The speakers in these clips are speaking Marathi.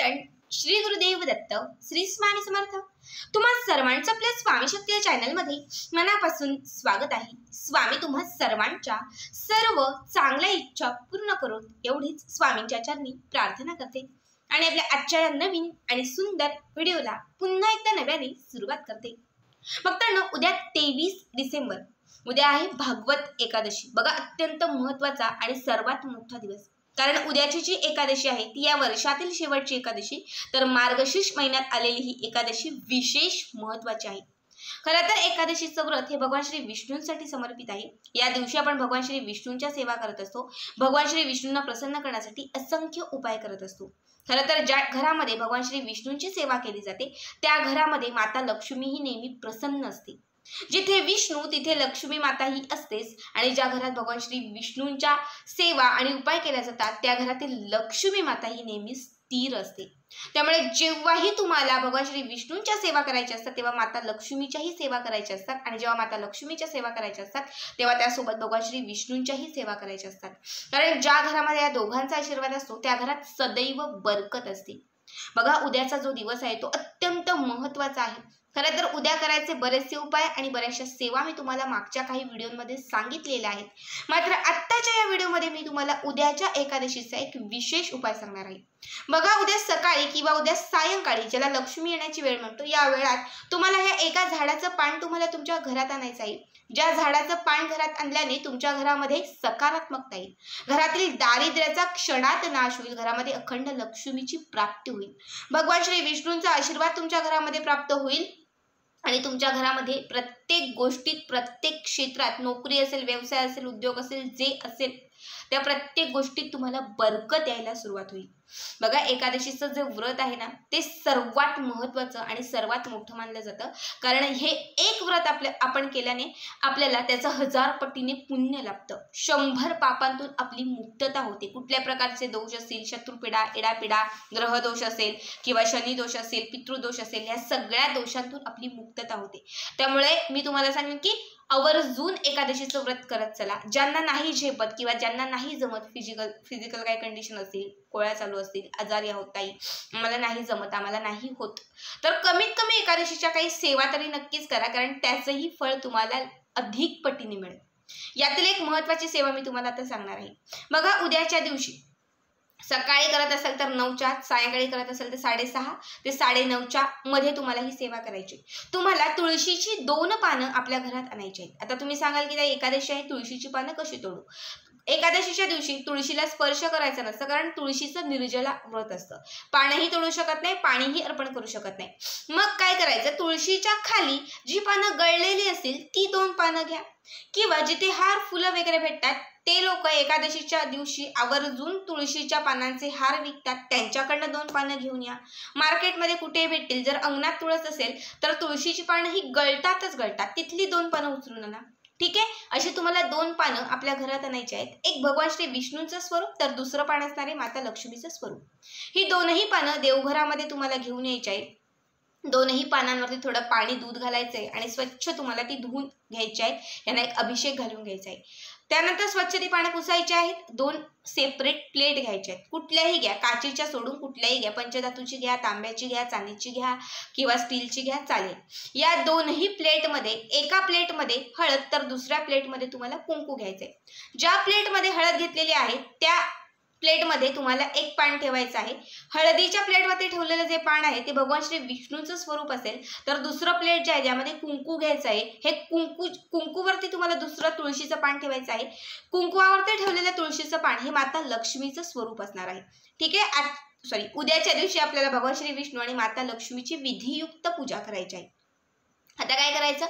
कीर्तन श्री गुरुदेव दत्त श्री स्वामी समर्थ। तुम्हा सर्वांचं आपल्या स्वामी शक्ती या चॅनलमध्ये मनापासून स्वागत आहे। स्वामी तुम्हा सर्वांच्या सर्व चांगल्या इच्छा पूर्ण करून एवढीच स्वामींच्या चरणी प्रार्थना करते आणि आपल्या आजच्या नवीन आणि सुंदर व्हिडिओला पुन्हा एकदा नव्याने सुरुवात करते। भक्तांनो, उद्या 23 डिसेंबर उद्या आहे भागवत एकादशी। बघा, अत्यंत महत्त्वाचा आणि सर्वात मोठा दिवस, कारण उद्याची जी एकादशी आहे ती या वर्षातील शेवटची एकादशी, तर मार्गशीर्ष महिन्यात आलेली ही एकादशी विशेष महत्त्वाची आहे। खरं तर एकादशीचं व्रत हे भगवान श्री विष्णूंसाठी समर्पित आहे। या दिवशी आपण भगवान श्री विष्णूंच्या सेवा करत असतो। भगवान श्री विष्णूंना प्रसन्न करण्यासाठी असंख्य उपाय करत असतो। खरं तर ज्या घरामध्ये भगवान श्री विष्णूंची सेवा केली जाते त्या घरामध्ये माता लक्ष्मी ही नेहमी प्रसन्न असते। जिथे विष्णू तिथे लक्ष्मी माता ही असतेच, आणि ज्या घरात भगवान श्री विष्णूंच्या सेवा आणि उपाय केल्या जातात त्या घरातील लक्ष्मी माता ही नेहमी स्थिर असते। त्यामुळे जेव्हाही तुम्हाला भगवान श्री विष्णूंच्या सेवा करायच्या असतात तेव्हा माता लक्ष्मीच्याही सेवा करायच्या असतात, आणि जेव्हा माता लक्ष्मीच्या सेवा करायच्या असतात तेव्हा त्यासोबत भगवान श्री विष्णूंच्याही सेवा करायच्या असतात। कारण ज्या घरामध्ये या दोघांचा आशीर्वाद असतो त्या घरात सदैव बरकत असते। बघा, उद्याचा जो दिवस आहे तो अत्यंत महत्त्वाचा आहे। खरं तर उद्या करायचे बरेचसे उपाय आणि बऱ्याचशा सेवा मी तुम्हाला मागच्या काही व्हिडिओमध्ये सांगितलेल्या आहेत, मात्र आत्ताच्या या व्हिडिओमध्ये मी तुम्हाला उद्याच्या एकादशीचा एक विशेष उपाय सांगणार आहे। बघा, उद्या सकाळी किंवा उद्या सायंकाळी, ज्याला लक्ष्मी येण्याची वेळ म्हणतो, या वेळात तुम्हाला ह्या एका झाडाचं पान तुम्हाला तुमच्या घरात आणायचं आहे। ज्या झाडाचं पान घरात आणल्याने तुमच्या घरामध्ये सकारात्मकता येईल, घरातील दारिद्र्याचा क्षणात नाश होईल, घरामध्ये अखंड लक्ष्मीची प्राप्ती होईल, भगवान श्री विष्णूंचा आशीर्वाद तुमच्या घरामध्ये प्राप्त होईल, आणि तुमच्या घरामध्ये प्रत्येक गोष्टीत, प्रत्येक क्षेत्रात, नोकरी असेल, व्यवसाय असेल, उद्योग असेल, जे असेल त्या प्रत्येक गोष्टीत तुम्हाला बरकत यायला सुरुवात होईल। बघा, एकादशीचं जे व्रत आहे ना ते सर्वात महत्त्वाचं आणि सर्वात मोठं मानलं जातं, कारण हे एक व्रत आपण केल्याने आपल्याला त्याचं 1000 पटीने पुण्य लाभतं। 100 पापांतून आपली मुक्तता होते। कुठल्या प्रकारचे दोष असतील, शत्रुपीडा, एडापीडा, ग्रहदोष असेल किंवा शनिदोष असेल, पितृदोष असेल, या सगळ्या दोषांतून आपली मुक्तता होते। त्यामुळे मी तुम्हाला सांगेन की आवर्जून एकादशीचं व्रत करत चला। ज्यांना नाही झेपत किंवा ज्यांना नाही जमत, फिजिकल काही कंडिशन असतील, कोळ्या चालू असतील, आजारी आहोत ताई, मला नाही जमत, आम्हाला नाही होत, तर कमीत कमी एकादशीच्या काही सेवा तरी नक्कीच करा, कारण त्याचंही फळ तुम्हाला अधिक पटीने मिळेल। यातील एक महत्त्वाची सेवा मी तुम्हाला आता सांगणार आहे। बघा, उद्याच्या दिवशी सकाळी करत असेल तर 9च्या, सायंकाळी करत असेल तर 6:30 ते 9:30च्या मध्ये तुम्हाला ही सेवा करायची। तुम्हाला तुळशीची 2 पानं आपल्या घरात आणायची आहेत। आता तुम्ही सांगाल की एकादशी आहे, तुळशीची पानं कशी तोडू? एकादशीच्या दिवशी तुळशीला स्पर्श करायचा नसतं, कारण तुळशीचं निर्जला व्रत असतं। पानही तोडू शकत नाही, पाणीही अर्पण करू शकत नाही। मग काय करायचं, तुळशीच्या खाली जी पानं गळलेली असतील ती 2 पानं घ्या, किंवा जिथे हार, फुलं वगैरे भेटतात ते लोक एकादशीच्या दिवशी आवर्जून तुळशीच्या पानांचे हार विकतात, त्यांच्याकडनं 2 पानं घेऊन या। मार्केटमध्ये कुठे भेटतील, जर अंगणात तुळस असेल तर तुळशीची पानं ही गळतातच गळतात, तिथली 2 पानं उचलून आणा। ठीक आहे, अशी तुम्हाला 2 पानं आपल्या घरात आणायची आहेत। एक भगवान श्री विष्णूंचं स्वरूप, तर दुसरं पान असणारे माता लक्ष्मीचं स्वरूप। ही 2ही पानं देवघरामध्ये तुम्हाला घेऊन यायची आहेत। 2ही पानांवरती थोडं पाणी, दूध घालायचंय आणि स्वच्छ तुम्हाला ती धुवून घ्यायची आहेत। यांना एक अभिषेक घालून घ्यायचा आहे। त्यानंतर स्वच्छ ती पानं पुसायची आहेत। 2 सेपरेट प्लेट घ्यायच्या आहेत, कुठल्याही घ्या, काचेच्या सोडून कुठल्याही घ्या, पंचधातूची घ्या, तांब्याची घ्या, चांदीची घ्या किंवा स्टीलची घ्या, चालेल। या 2ही प्लेटमध्ये, एका प्लेटमध्ये हळद तर दुसऱ्या प्लेटमध्ये तुम्हाला कुंकू घ्यायचंय। ज्या प्लेटमध्ये हळद घेतलेली आहे त्या प्लेटमध्ये तुम्हाला एक पान ठेवायचं आहे। हळदीच्या प्लेटवरती ठेवलेलं जे पान आहे ते भगवान श्री विष्णूंचं स्वरूप असेल, तर दुसरं प्लेट जे आहे ज्यामध्ये कुंकू घ्यायचं आहे, हे कुंकूवरती तुम्हाला दुसरं तुळशीचं पान ठेवायचं आहे। कुंकुवावरती ठेवलेलं तुळशीचं पान हे माता लक्ष्मीचं स्वरूप असणार आहे। ठीक आहे, उद्याच्या दिवशी आपल्याला भगवान श्री विष्णू आणि माता लक्ष्मीची विधियुक्त पूजा करायची आहे। आता काय करायचं,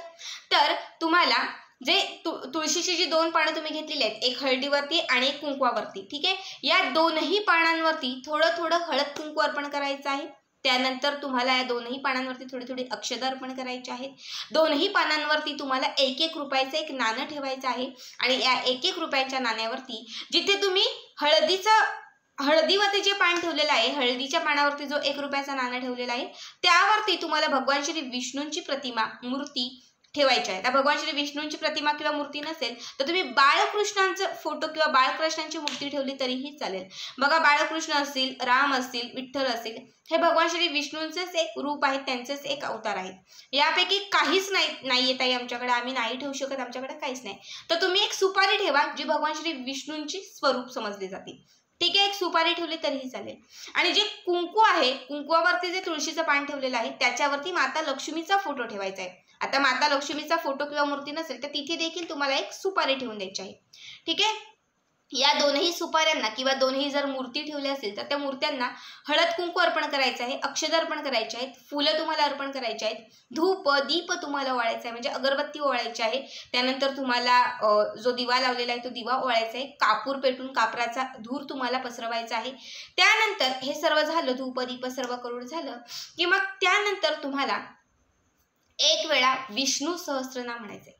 तर तुम्हाला जे तुळशीची जी 2 पानं तुम्ही घेतलेली आहेत, एक हळदीवरती आणि एक कुंकवावरती, ठीक आहे, या 2ही पानांवरती थोडं थोडं हळद कुंकू अर्पण करायचं आहे। त्यानंतर तुम्हाला या 2ही पानांवरती थोडी थोडी अक्षता अर्पण करायची आहेत। 2ही पानांवरती तुम्हाला 1-1 रुपयाचं एक नाणं ठेवायचं आहे, आणि या 1-1 रुपयाच्या नाण्यावरती जिथे तुम्ही हळदीवरती जे पान ठेवलेलं आहे, हळदीच्या पानावरती जो 1 रुपयाचा नाणं ठेवलेला आहे त्यावरती तुम्हाला भगवान श्री विष्णूंची प्रतिमा, मूर्ती ठेवायच्या आहेत. आता भगवान श्री विष्णूंची प्रतिमा किंवा मूर्ती नसेल तर तुम्ही बाळकृष्णांचा फोटो किंवा बाळकृष्णांची मूर्ती ठेवली तरीही चालेल. बघा, बाळकृष्ण असतील, राम असतील, विठ्ठल असतील, हे भगवान श्री विष्णूंचेच एक रूप आहेत, त्यांचेच एक अवतार आहेत. यापैकी काहीच नाही येत आहे आमच्याकडे, आम्ही नाही ठेवू शकत, आमच्याकडे काहीच नाही. तर तुम्ही एक सुपारी ठेवा जी भगवान श्री विष्णूंची स्वरूप समजली जाते. ठीक आहे, एक सुपारी ठेवली तरीही चालेल. आणि जे कुंकू आहे, कुंकुवावरती जे तुळशीचं पान ठेवलेलं आहे त्याच्यावरती माता लक्ष्मीचा फोटो ठेवायचा आहे. आता माता लक्ष्मीचा फोटो किंवा मूर्ती नसेल तर तिथे देखील तुम्हाला एक सुपारी ठेवून द्यायची आहे. ठीक आहे, या दोनही सुपाऱ्यांना किंवा दोन्ही जर मूर्ती ठेवल्या असेल तर त्या मूर्त्यांना हळद कुंकू अर्पण करायचं आहे, अक्षत अर्पण करायचे आहेत, फुलं तुम्हाला अर्पण करायची आहेत, धूप दीप तुम्हाला ओवाळायचा आहे, म्हणजे अगरबत्ती ओवाळायची आहे. त्यानंतर तुम्हाला जो दिवा लावलेला आहे तो दिवा ओवाळायचा आहे, कापूर पेटून कापराचा धूर तुम्हाला पसरवायचा आहे. त्यानंतर हे सर्व झालं, धूप दीप सर्व करून झालं की मग त्यानंतर तुम्हाला एक वेळा विष्णू सहस्त्रनाम म्हणायचे.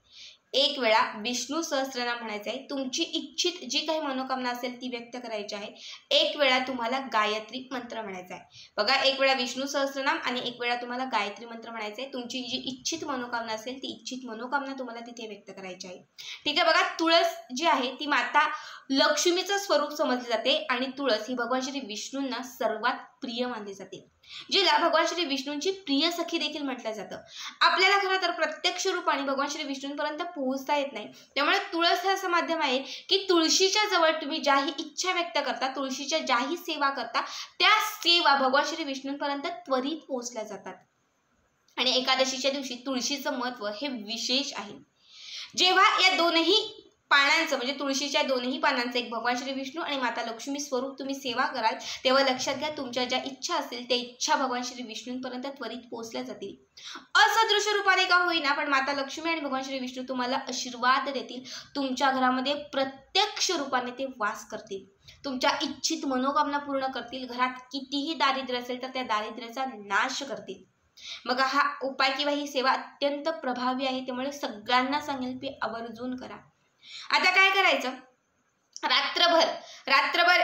एक वेळा विष्णू सहस्त्रनाम म्हणायचं आहे. तुमची इच्छित जी काही मनोकामना असेल ती व्यक्त करायची आहे. एक वेळा तुम्हाला गायत्री मंत्र म्हणायचा आहे. बघा, एक वेळा विष्णू सहस्त्रनाम आणि एक वेळा तुम्हाला गायत्री मंत्र म्हणायचं आहे. तुमची जी इच्छित मनोकामना असेल ती इच्छित मनोकामना तुम्हाला तिथे व्यक्त करायची आहे. ठीक आहे, बघा, तुळस जी आहे ती माता लक्ष्मीचं स्वरूप समजले जाते आणि तुळस ही भगवान श्री विष्णूंना सर्वात प्रिय मानली जाते, जिला भगवान श्री विष्णूंची प्रिय सखी देखील म्हटलं जातं. आपल्याला खरं तर प्रत्यक्ष रूपाने भगवान श्री विष्णूंपर्यंत पोहोचता येत नाही, त्यामुळे तुळस हे असं माध्यम आहे की तुळशीच्या जवळ तुम्ही ज्याही इच्छा व्यक्त करता, तुळशीच्या ज्याही सेवा करता, त्या सेवा भगवान श्री विष्णूंपर्यंत त्वरित पोहोचल्या जातात. आणि एकादशीच्या दिवशी तुळशीचं महत्व हे विशेष आहे. जेव्हा या दोनही पानांचं म्हणजे तुळशीच्या दोन्ही पानांचं एक भगवान श्री विष्णू आणि माता लक्ष्मी स्वरूप तुम्ही सेवा कराल तेव्हा लक्षात घ्या, तुमच्या ज्या इच्छा असतील त्या इच्छा भगवान श्री विष्णूंपर्यंत त्वरित पोहोचल्या जातील. असदृश्य रूपाने का होईना पण माता लक्ष्मी आणि भगवान श्री विष्णू तुम्हाला आशीर्वाद देतील. तुमच्या घरामध्ये प्रत्यक्ष रूपाने ते वास करतील, तुमच्या इच्छित मनोकामना पूर्ण करतील. घरात कितीही दारिद्र्य असेल तर त्या दारिद्र्याचा नाश करतील. बघा, हा उपाय किंवा ही सेवा अत्यंत प्रभावी आहे, त्यामुळे सगळ्यांना सांगेल की आवर्जून करा. आता काय करायचं, रात्रभर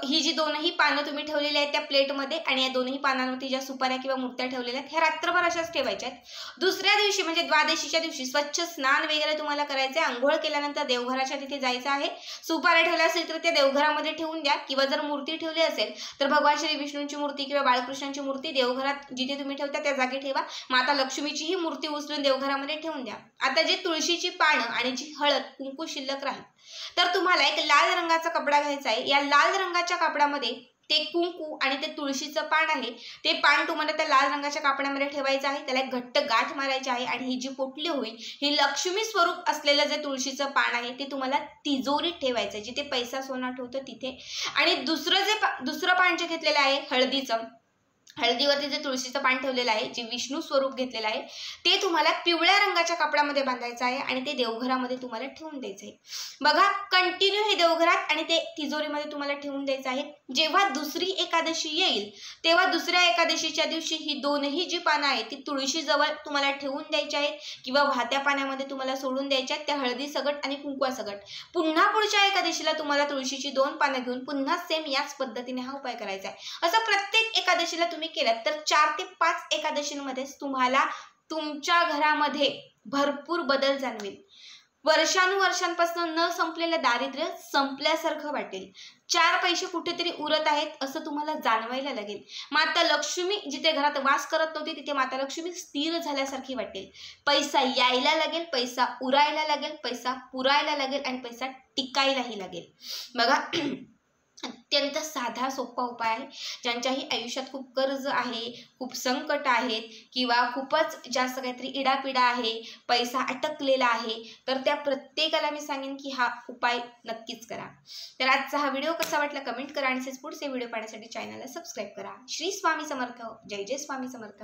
ही जी दोनही पानं तुम्ही ठेवलेली आहेत त्या प्लेटमध्ये आणि या दोनही पानांवरती ज्या सुपाऱ्या किंवा मूर्त्या ठेवलेल्या आहेत ह्या रात्रभर अशाच ठेवायच्या आहेत. दुसऱ्या दिवशी म्हणजे द्वादशीच्या दिवशी स्वच्छ स्नान वगैरे तुम्हाला करायचं आहे. आंघोळ केल्यानंतर देवघराच्या तिथे जायचं आहे. सुपाऱ्या ठेवल्या असेल तर त्या देवघरामध्ये ठेवून द्या किंवा जर मूर्ती ठेवली असेल तर भगवान श्री विष्णूंची मूर्ती किंवा बाळकृष्णांची मूर्ती देवघरात जिथे तुम्ही ठेवता त्या जागी ठेवा. माता लक्ष्मीची ही मूर्ती उचलून देवघरामध्ये ठेवून द्या. आता जी तुळशीची पानं आणि जी हळद कुंकू शिल्लक राहील तर तुम्हाला एक लाल रंगाचा कपडा घ्यायचा आहे. या लाल रंगाच्या कापडामध्ये ते कुंकू आणि ते तुळशीचं पान आहे ते पान तुम्हाला त्या लाल रंगाच्या कापडामध्ये ठेवायचं आहे. त्याला एक घट्ट गाठ मारायची आहे आणि ही जी पोटली होईल ही लक्ष्मी स्वरूप असलेलं जे तुळशीचं पान आहे ते तुम्हाला तिजोरीत ठेवायचं आहे, जिथे पैसा सोना ठेवतो तिथे. आणि दुसरं पान जे घेतलेलं आहे हळदीवरती जे तुळशीचं पान ठेवलेलं आहे, जे विष्णू स्वरूप घेतलेलं आहे ते तुम्हाला पिवळ्या रंगाच्या कपड्यामध्ये बांधायचं आहे आणि ते देवघरामध्ये तुम्हाला ठेवून द्यायचं आहे. बघा, कंटिन्यू हे देवघरात आणि ते तिजोरीमध्ये तुम्हाला ठेवून द्यायचं आहे. जेव्हा दुसरी एकादशी येईल तेव्हा दुसऱ्या एकादशीच्या दिवशी ही दोनही जी पानं आहेत ती तुळशीजवळ तुम्हाला ठेवून द्यायची आहेत किंवा वाहत्या पाण्यामध्ये तुम्हाला सोडून द्यायच्या आहेत, त्या हळदी सगट आणि कुंकवा सगट. पुन्हा पुढच्या एकादशीला तुम्हाला तुळशीची 2 पानं घेऊन पुन्हा सेम याच पद्धतीने हा उपाय करायचा आहे. असं प्रत्येक एकादशीला तुम्ही केलात तर 4 ते 5 एकादशींमध्येच तुम्हाला तुमच्या घरामध्ये भरपूर बदल जाणवेल. वर्षानुवर्षांपासून न संपलेलं दारिद्र्य संपल्यासारखं वाटेल. 4 पैसे कुठेतरी उरत आहेत असं तुम्हाला जाणवायला लागेल. माता लक्ष्मी जिथे घरात वास करत नव्हती तिथे माता लक्ष्मी स्थिर झाल्यासारखी वाटेल. पैसा यायला लागेल, पैसा उरायला लागेल, पैसा पुरायला लागेल आणि पैसा टिकायलाही लागेल. बघा, अत्यंत साधा सोपा उपाय आहे. ज्यांच्याही आयुष्यात खूप कर्ज आहे, खूप संकट आहेत किंवा खूपच जास्त काहीतरी इडापिडा आहे, पैसा अटकलेला आहे तर त्या प्रत्येकाला मी सांगेन की हा उपाय नक्कीच करा. तर आजचा हा व्हिडिओ कसा वाटला कमेंट करा आणि पुढचे व्हिडिओ पाहण्यासाठी चॅनलला सबस्क्राईब करा. श्री स्वामी समर्थ. जय जय स्वामी समर्थ.